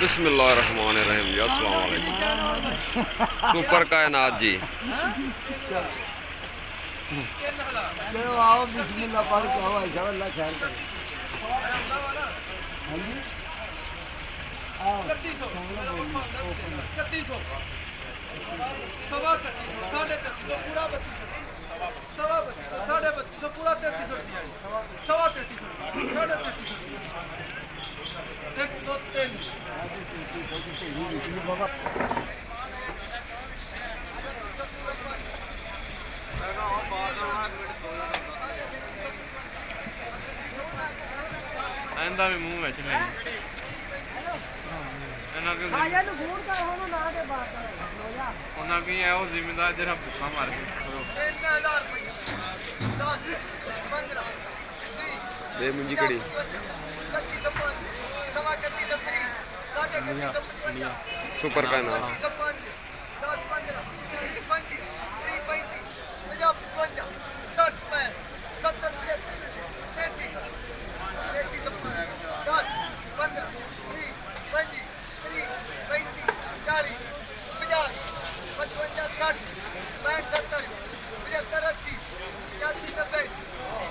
बिस्मिल्लाहिर्रहमानिर्रहीम जी, अस्सलाम वालेकुम। सुपर कायनात जी। चलो आओ बिस्मिल्लाह पढ़ के आओ ऐसा अल्लाह खैर करे। हाँ जी आओ 3100 सवा 3100 साढ़े 3300 पूरा 3200 सवा 3200 साढ़े 3200 पूरा 3300 रुपया सवा 3300 साढ़े 3300 एक दो तीन बाबा आंदा भी मुंह ਵਿੱਚ ਨਹੀਂ ਇਹਨਾਂ ਕੋਲ ਸਾਜਾ ਨੂੰ ਫੋਨ ਕਰ ਹੁਣ ਨਾ ਦੇ ਬਾਤ ਹੋ ਜਾ ਉਹਨਾਂ ਕੀ ਹੈ ਉਹ ਜ਼ਿੰਮੇਦਾਰ ਜਿਹੜਾ ਭੁੱਖਾ ਮਰ ਗਿਆ 3000 रुपया 10 15 दे मुंजी कड़ी। 3105 सवा 3103 साढ़े 3155 सुपर कायनात 3105 10 15 30 35 30 35 50 55 60 70 33 10 15 20 25 30 35 40 50 55 60 65 70 75 80 85 90